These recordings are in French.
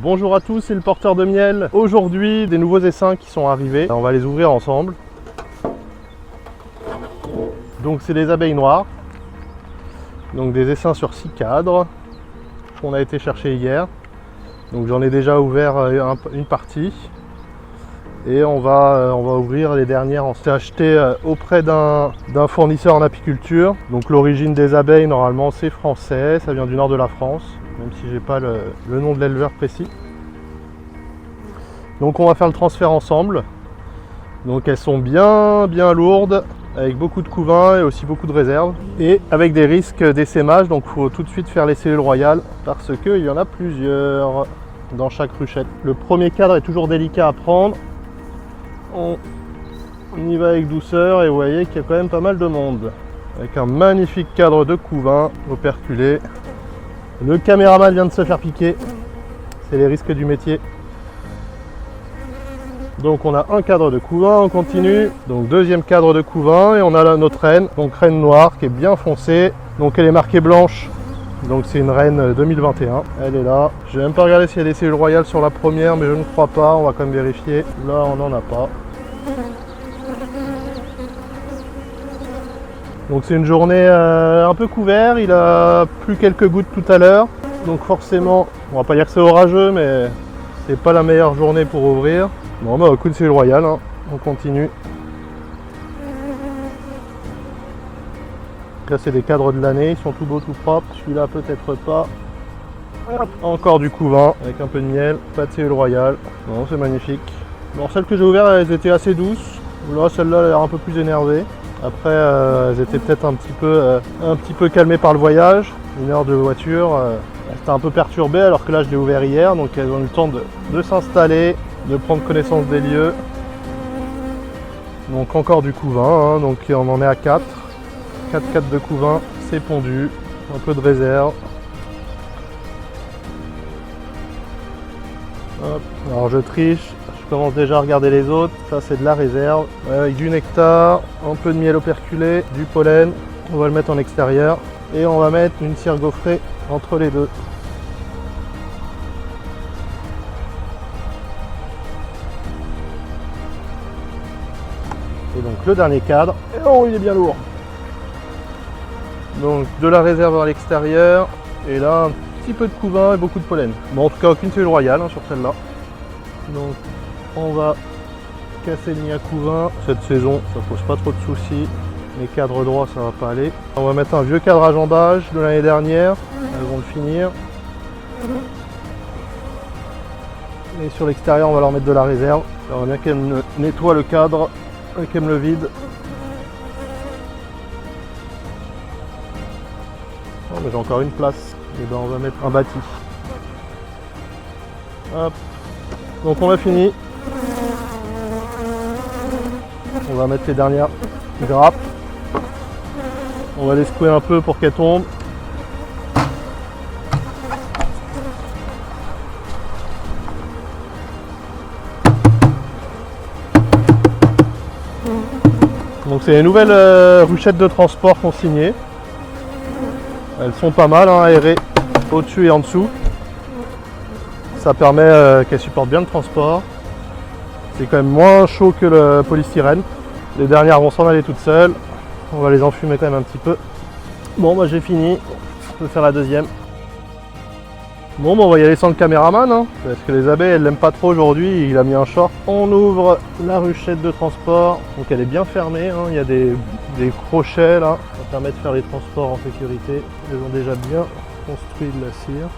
Bonjour à tous, c'est le porteur de miel. Aujourd'hui, des nouveaux essaims qui sont arrivés. On va les ouvrir ensemble. Donc c'est des abeilles noires. Donc des essaims sur 6 cadres qu'on a été chercher hier. Donc j'en ai déjà ouvert une partie. Et on va ouvrir les dernières. On s'est acheté auprès d'un fournisseur en apiculture. Donc l'origine des abeilles, normalement, c'est français. Ça vient du nord de la France, même si j'ai pas le nom de l'éleveur précis. Donc on va faire le transfert ensemble. Donc elles sont bien lourdes, avec beaucoup de couvains et aussi beaucoup de réserves. Et avec des risques d'essaimage, donc il faut tout de suite faire les cellules royales parce qu'il y en a plusieurs dans chaque ruchette. Le premier cadre est toujours délicat à prendre. On y va avec douceur et vous voyez qu'il y a quand même pas mal de monde. Avec un magnifique cadre de couvain operculé. Le caméraman vient de se faire piquer. C'est les risques du métier. Donc on a un cadre de couvain, on continue. Donc deuxième cadre de couvain et on a là notre reine. Donc reine noire qui est bien foncée. Donc elle est marquée blanche. Donc c'est une reine 2021. Elle est là. Je vais même pas regarder s'il y a des cellules royales sur la première, mais je ne crois pas. On va quand même vérifier. Là on n'en a pas. Donc c'est une journée un peu couverte, il a plu quelques gouttes tout à l'heure, donc forcément, on va pas dire que c'est orageux, mais c'est pas la meilleure journée pour ouvrir. Bon bah coup de cellules royales, hein. On continue. Là c'est des cadres de l'année, ils sont tout beaux, tout propres, celui-là peut-être pas. Hop. Encore du couvain, avec un peu de miel, pas de cellules royales, bon c'est magnifique. Bon celles que j'ai ouvertes, elles étaient assez douces, là celle-là elle a l'air un peu plus énervée. Après, elles étaient peut-être un petit peu calmées par le voyage. Une heure de voiture, elles étaient un peu perturbées alors que là je l'ai ouvert hier. Donc elles ont eu le temps de s'installer, de prendre connaissance des lieux. Donc encore du couvain, hein, donc on en est à 4. 4 de couvain, c'est pondu, un peu de réserve. Hop. Alors je triche. Je commence déjà à regarder les autres, ça c'est de la réserve, avec du nectar, un peu de miel operculé, du pollen, on va le mettre en extérieur et on va mettre une cire gaufrée entre les deux. Et donc le dernier cadre, et oh il est bien lourd. Donc de la réserve à l'extérieur, et là un petit peu de couvain et beaucoup de pollen. Bon en tout cas aucune cellule royale hein, sur celle-là. Donc on va casser le nid à couvain. Cette saison, ça pose pas trop de soucis. Les cadres droits, ça va pas aller. On va mettre un vieux cadre à jambage de l'année dernière. Elles vont le finir. Et sur l'extérieur, on va leur mettre de la réserve. On va bien qu'elles nettoient le cadre et qu'elles me le vident. Oh, mais j'ai encore une place. Et ben on va mettre un bâti. Hop. Donc on a fini. On va mettre les dernières grappes. On va les secouer un peu pour qu'elles tombent. Donc c'est les nouvelles ruchettes de transport consignées. Elles sont pas mal hein, aérées au-dessus et en dessous. Ça permet qu'elles supportent bien le transport. C'est quand même moins chaud que le polystyrène. Les dernières vont s'en aller toutes seules. On va les enfumer quand même un petit peu. Bon bah j'ai fini. On peut faire la deuxième. Bon bah on va y aller sans le caméraman hein, parce que les abeilles elles l'aiment pas trop aujourd'hui. Il a mis un short. On ouvre la ruchette de transport. Donc elle est bien fermée. Hein. Il y a des crochets là. Ça permet de faire les transports en sécurité. Ils ont déjà bien construit de la cire.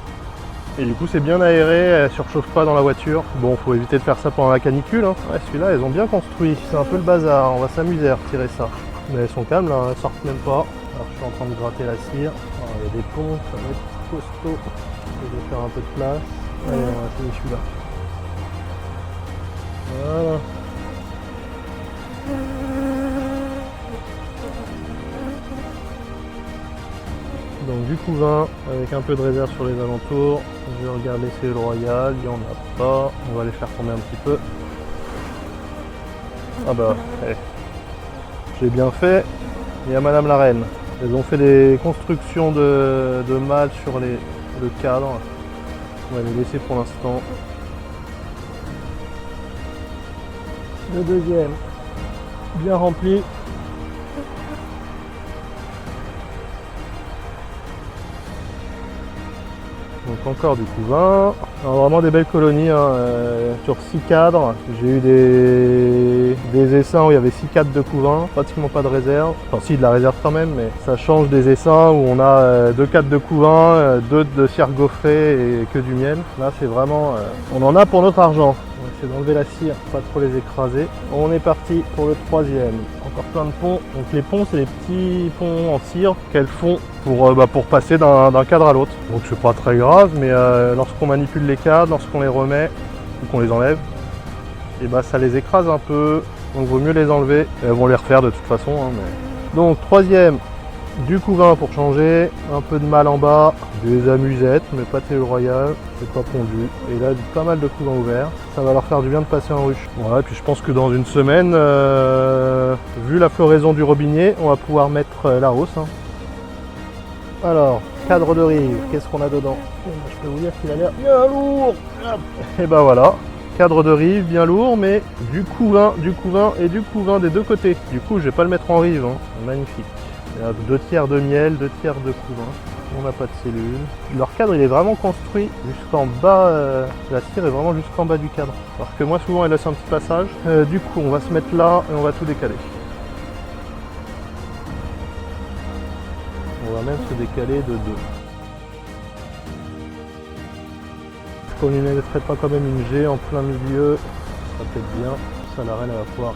Et du coup c'est bien aéré, elle surchauffe pas dans la voiture. Bon faut éviter de faire ça pendant la canicule hein. Ouais celui-là elles ont bien construit, c'est un peu le bazar, on va s'amuser à retirer ça. Mais elles sont calmes là, elles sortent même pas. Alors je suis en train de gratter la cire. Alors, il y a des ponts, ça va être costaud. Je vais faire un peu de place. Allez on va finir celui-là. Voilà. Donc du couvain avec un peu de réserve sur les alentours. Je regarde les cellules royales, il n'y en a pas. On va les faire tomber un petit peu. Ah bah, j'ai bien fait. Il y a Madame la Reine. Elles ont fait des constructions de mâles sur le cadre. On va les laisser pour l'instant. Le deuxième, bien rempli. Donc encore du couvain. Alors vraiment des belles colonies hein, sur 6 cadres. J'ai eu des essaims où il y avait 6 cadres de couvain, pratiquement pas de réserve. Enfin si, de la réserve quand même, mais ça change des essaims où on a 2 cadres de couvain, 2 de cire gaufrée et que du miel. Là c'est vraiment, on en a pour notre argent. On va essayer d'enlever la cire, pas trop les écraser. On est parti pour le troisième. Encore plein de ponts. Donc les ponts, c'est les petits ponts en cire qu'elles font pour passer d'un cadre à l'autre. Donc c'est pas très grave, mais lorsqu'on manipule les cadres, lorsqu'on les remet ou qu'on les enlève, et ça les écrase un peu. Donc il vaut mieux les enlever. Elles vont les refaire de toute façon. Hein, mais... Donc troisième, du couvain pour changer, un peu de mal en bas, des amusettes, mais pas Thé Royal, c'est pas pondu. Et là, pas mal de couvain ouvert. Ça va leur faire du bien de passer en ruche. Voilà, et puis je pense que dans une semaine, vu la floraison du robinet, on va pouvoir mettre la hausse. Hein. Alors, cadre de rive, qu'est-ce qu'on a dedans? Je peux vous dire qu'il a l'air bien lourd. Et ben voilà, cadre de rive bien lourd, mais du couvain et du couvain des deux côtés. Du coup, je vais pas le mettre en rive, hein. Magnifique. 2 tiers de miel, 2 tiers de couvain. On n'a pas de cellules. Leur cadre il est vraiment construit jusqu'en bas, la cire est vraiment jusqu'en bas du cadre. Alors que moi souvent elle laisse un petit passage. Du coup on va se mettre là et on va tout décaler. On va même se décaler de 2. Est-ce qu'on ne mettrait pas quand même une G en plein milieu? Ça sera peut-être bien. Ça la reine elle va pouvoir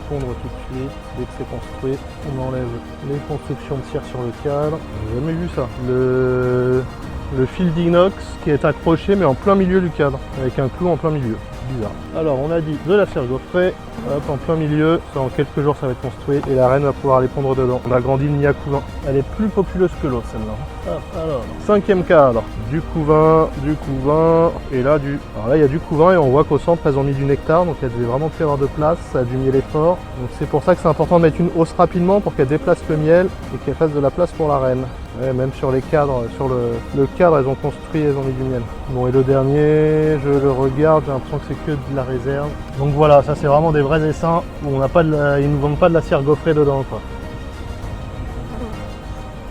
fondre tout de suite. Dès que c'est construit, on enlève les constructions de cire sur le cadre. J'ai jamais vu ça. Le fil d'inox qui est accroché mais en plein milieu du cadre, avec un clou en plein milieu. Bizarre. Alors on a dit de la cire gaufrée, hop, en plein milieu, ça en quelques jours ça va être construit et la reine va pouvoir aller pondre dedans. On a grandi le nid à couvain. Elle est plus populeuse que l'autre celle-là. Alors, cinquième cadre, du couvain, et là Alors là il y a du couvain et on voit qu'au centre elles ont mis du nectar, donc elles devaient vraiment plus avoir de place, ça a du miel fort. Donc c'est pour ça que c'est important de mettre une hausse rapidement pour qu'elle déplace le miel et qu'elle fasse de la place pour la reine. Ouais, même sur les cadres, sur le cadre elles ont construit, elles ont mis du miel. Bon et le dernier, je le regarde, j'ai l'impression que c'est que de la réserve. Donc voilà, ça c'est vraiment des vrais essaims où on n'a pas ils ne nous vendent pas de la cire gaufrée dedans quoi.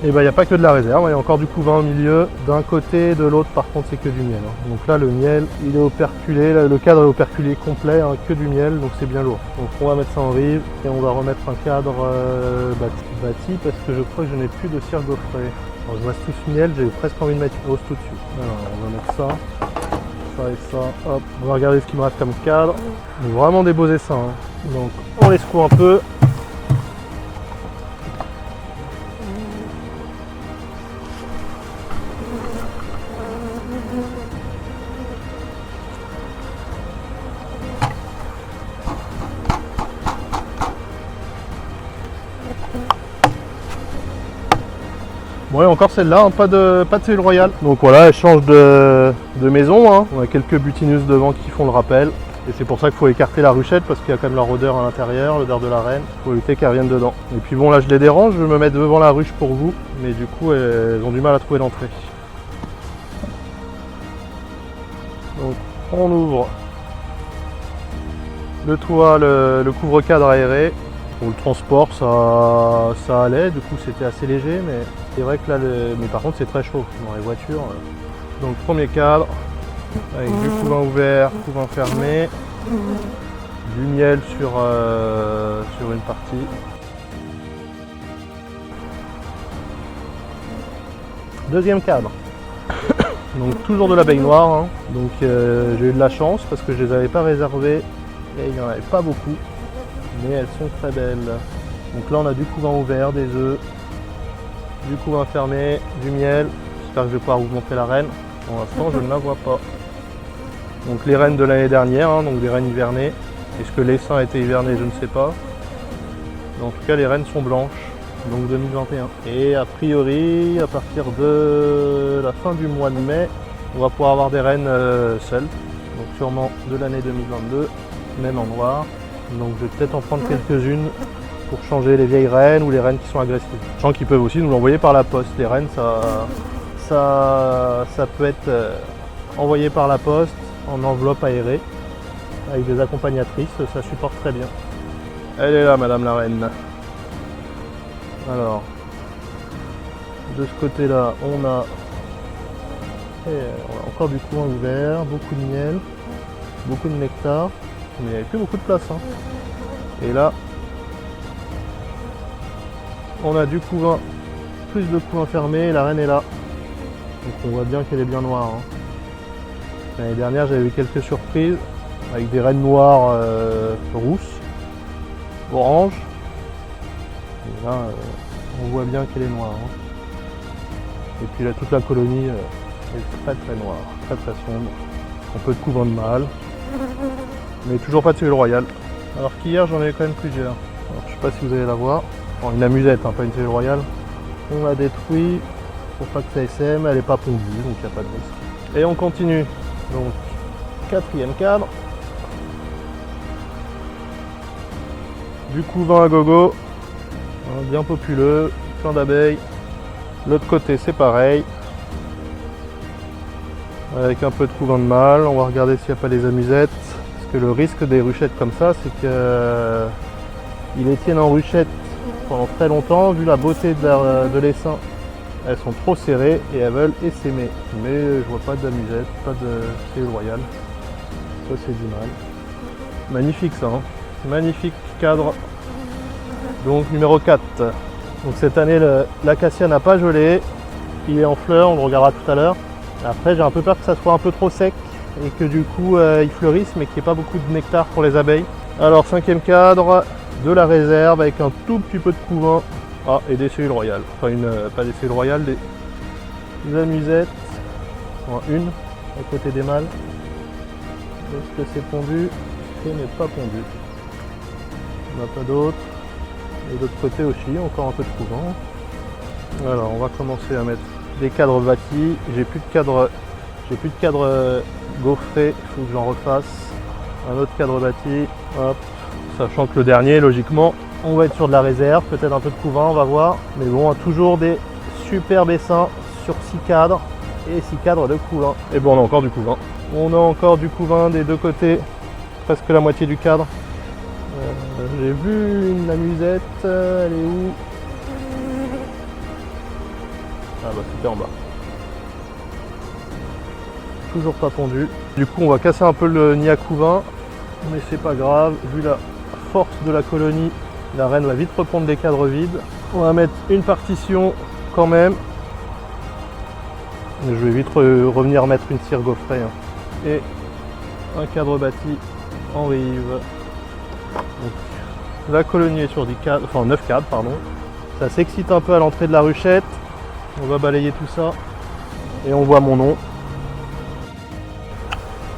Et il n'y a pas que de la réserve, il y a encore du couvain au milieu. D'un côté, de l'autre par contre c'est que du miel. Hein. Donc là le miel il est operculé, le cadre est operculé complet, hein, que du miel, donc c'est bien lourd. Donc on va mettre ça en rive et on va remettre un cadre bâti parce que je crois que je n'ai plus de cire gaufrée. Alors je reste tout ce miel, j'ai presque envie de mettre une hausse tout de suite. Alors on va mettre ça et ça, hop. On va regarder ce qu'il me reste comme cadre. Donc, vraiment des beaux essaims. Hein. Donc on les secoue un peu. Ouais, encore celle-là, hein, pas de Thé Royal. Donc voilà, elle change de maison. Hein. On a quelques butinus devant qui font le rappel. Et c'est pour ça qu'il faut écarter la ruchette parce qu'il y a quand même leur odeur à l'intérieur, l'odeur de la reine. Il faut éviter qu'elle revienne dedans. Et puis bon, là je les dérange, je vais me mettre devant la ruche pour vous. Mais du coup, elles ont du mal à trouver l'entrée. Donc on ouvre le toit, le couvre-cadre aéré. Pour le transport, ça allait, du coup c'était assez léger, mais c'est vrai que là, mais par contre c'est très chaud dans les voitures. Donc premier cadre, avec du couvain ouvert, couvain fermé, du miel sur une partie. Deuxième cadre, donc toujours de la baignoire, hein. Donc j'ai eu de la chance parce que je les avais pas réservées et il n'y en avait pas beaucoup. Mais elles sont très belles. Donc là on a du couvain ouvert, des œufs, du couvain fermé, du miel. J'espère que je vais pouvoir vous montrer la reine. Pour l'instant je ne la vois pas. Donc les reines de l'année dernière, hein, donc des reines hivernées. Est-ce que l'essaim a été hiverné? Je ne sais pas. Mais en tout cas les reines sont blanches, donc 2021. Et a priori à partir de la fin du mois de mai, on va pouvoir avoir des reines seules. Donc sûrement de l'année 2022, même en noir. Donc je vais peut-être en prendre quelques-unes pour changer les vieilles reines ou les reines qui sont agressives. Sachant qu'ils peuvent aussi nous l'envoyer par la poste. Les reines, ça peut être envoyé par la poste en enveloppe aérée avec des accompagnatrices, ça supporte très bien. Elle est là, madame la reine. Alors, de ce côté-là, on a encore du couvain ouvert, beaucoup de miel, beaucoup de nectar, mais il n'y avait plus beaucoup de place. Hein. Et là, on a du couvain, plus de couvain fermé, et la reine est là. Donc on voit bien qu'elle est bien noire. Hein. L'année dernière, j'avais eu quelques surprises avec des reines noires rousses, orange. Et là, on voit bien qu'elle est noire. Hein. Et puis là, toute la colonie est très très noire, très très sombre. Un peu de couvain de mâle, mais toujours pas de cellule royale. Alors qu'hier, j'en avais quand même plusieurs. Alors, je sais pas si vous allez la voir. Bon, une amusette, hein, pas une cellule royale. On l'a détruit pour pas que ça SM, elle n'est pas pondue, donc il n'y a pas de risque. Et on continue. Donc, 4e cadre. Du couvain à gogo, hein, bien populeux, plein d'abeilles. L'autre côté, c'est pareil. Avec un peu de couvain de mâle. On va regarder s'il n'y a pas les amusettes. Parce que le risque des ruchettes comme ça, c'est qu'ils les tiennent en ruchette pendant très longtemps. Vu la beauté de l'essaim, elles sont trop serrées et elles veulent essaimer. Mais je vois pas d'amusette, pas de cellule royale. Ça, c'est du mal. Magnifique ça, hein. Magnifique cadre. Donc numéro 4. Donc cette année, l'acacia n'a pas gelé. Il est en fleurs, on le regardera tout à l'heure. Après, j'ai un peu peur que ça soit un peu trop sec et que du coup il fleurisse mais qu'il n'y ait pas beaucoup de nectar pour les abeilles. Alors 5e cadre, de la réserve avec un tout petit peu de couvain. Ah, et des cellules royales. Enfin pas des cellules royales, des amusettes. Enfin, une à côté des mâles. Est-ce que c'est pondu? Ce n'est pas pondu. On n'a pas d'autre. Et de l'autre côté aussi, encore un peu de couvain. Alors on va commencer à mettre des cadres bâtis. J'ai plus de cadre gaufré, il faut que j'en refasse. Un autre cadre bâti. Hop. Sachant que le dernier, logiquement, on va être sur de la réserve, peut-être un peu de couvain, on va voir. Mais bon, toujours des superbes essaims sur 6 cadres et 6 cadres de couvain. Et bon, on a encore du couvain. On a encore du couvain des deux côtés, presque la moitié du cadre. J'ai vu une amusette, elle est où? Ah bah c'était en bas. Toujours pas pondu. Du coup on va casser un peu le nid à couvain, mais c'est pas grave, vu la force de la colonie, la reine va vite reprendre des cadres vides. On va mettre une partition quand même. Je vais vite revenir mettre une cire gaufrée. Hein. Et un cadre bâti en rive. Donc, la colonie est sur 10 cadres, enfin 9 cadres, pardon. Ça s'excite un peu à l'entrée de la ruchette. On va balayer tout ça et on voit mon nom.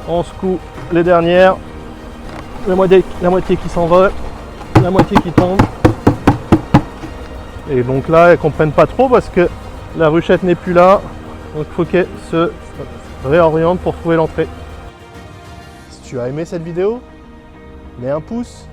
On secoue les dernières. La moitié qui s'envole, la moitié qui tombe. Et donc là, elles comprennent pas trop parce que la ruchette n'est plus là. Donc il faut qu'elle se réoriente pour trouver l'entrée. Si tu as aimé cette vidéo, mets un pouce.